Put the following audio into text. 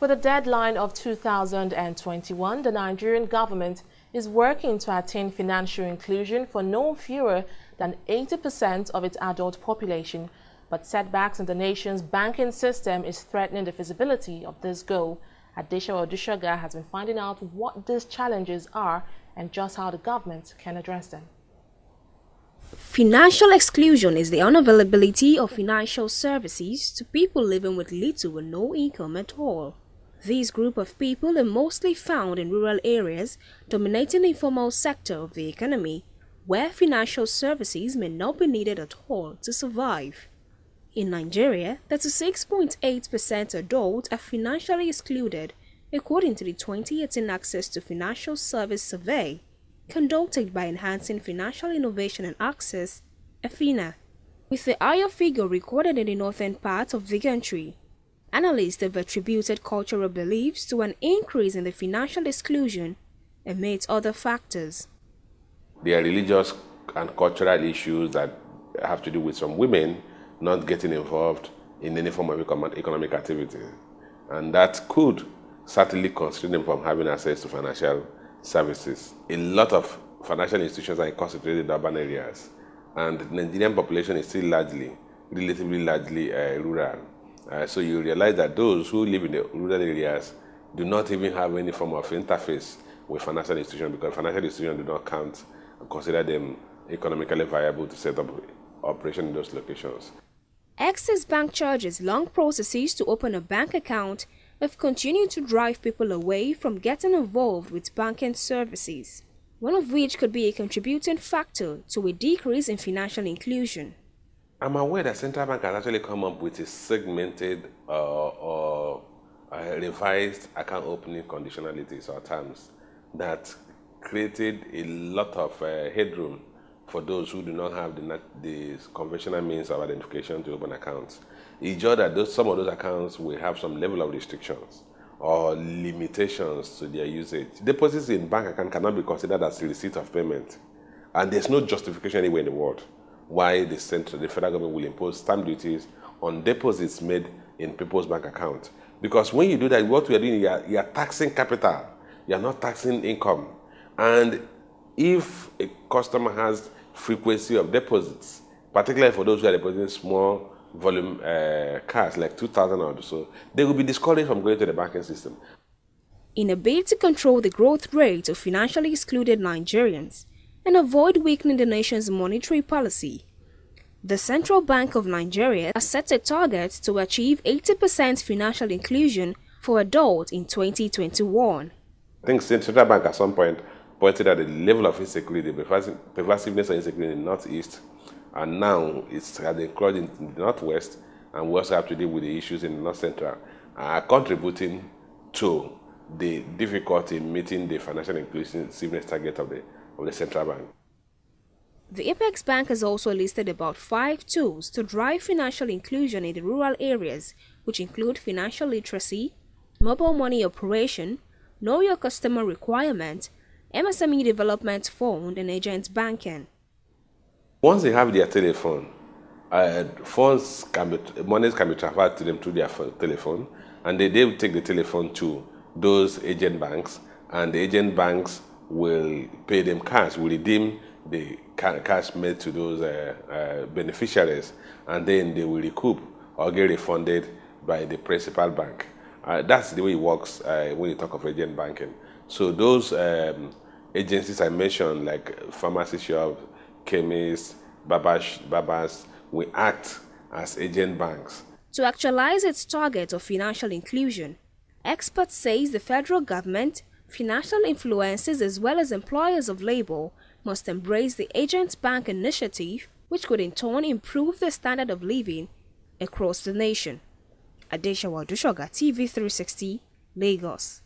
With the deadline of 2021, the Nigerian government is working to attain financial inclusion for no fewer than 80% of its adult population. But setbacks in the nation's banking system is threatening the feasibility of this goal. Adesha Odushoga has been finding out what these challenges are and just how the government can address them. Financial exclusion is the unavailability of financial services to people living with little or no income at all. This group of people are mostly found in rural areas dominating the informal sector of the economy, where financial services may not be needed at all to survive. In Nigeria, 36.8% adults are financially excluded, according to the 2018 Access to Financial Service Survey, conducted by Enhancing Financial Innovation and Access, (EFINA), with the higher figure recorded in the northern part of the country. Analysts have attributed cultural beliefs to an increase in the financial exclusion amidst other factors. There are religious and cultural issues that have to do with some women not getting involved in any form of economic activity. And that could certainly constrain them from having access to financial services. A lot of financial institutions are concentrated in urban areas, and the Nigerian population is still relatively largely rural. So you realize that those who live in the rural areas do not even have any form of interface with financial institutions, because financial institutions do not count and consider them economically viable to set up operation in those locations. Access Bank charges long processes to open a bank account have continued to drive people away from getting involved with banking services, one of which could be a contributing factor to a decrease in financial inclusion. I'm aware that Central Bank has actually come up with a segmented or revised account opening conditionalities or terms that created a lot of headroom for those who do not have the conventional means of identification to open accounts. It's just that some of those accounts will have some level of restrictions or limitations to their usage. Deposits in bank account cannot be considered as a receipt of payment, and there's no justification anywhere in the world why the federal government will impose stamp duties on deposits made in people's bank account. Because when you do that, what we are doing, you are taxing capital, you are not taxing income. And if a customer has frequency of deposits, particularly for those who are depositing small volume cash, like 2,000 or so, they will be discouraged from going to the banking system. In a bid to control the growth rate of financially excluded Nigerians and avoid weakening the nation's monetary policy, the Central Bank of Nigeria has set a target to achieve 80% financial inclusion for adults in 2021. I think Central Bank at some point pointed at the level of insecurity, the pervasiveness of insecurity in the Northeast, and now it's has included in the Northwest, and we also have to deal with the issues in the North Central, contributing to the difficulty in meeting the financial inclusiveness target of the Central Bank. The Apex Bank has also listed about 5 tools to drive financial inclusion in the rural areas, which include financial literacy, mobile money operation, know your customer requirement, MSME Development Fund, and agent banking. Once they have their telephone, monies can be transferred to them through their telephone, and they will take the telephone to those agent banks, and the agent banks will pay them cash, will redeem the cash made to those beneficiaries, and then they will recoup or get refunded by the principal bank. That's the way it works when you talk of agent banking. So those agencies I mentioned, like pharmacy shops, chemists, barbers, will act as agent banks. To actualize its target of financial inclusion, experts say the federal government, financial influencers as well as employers of labor must embrace the agent bank initiative, which could in turn improve the standard of living across the nation. Adesha Odushoga, TV 360, Lagos.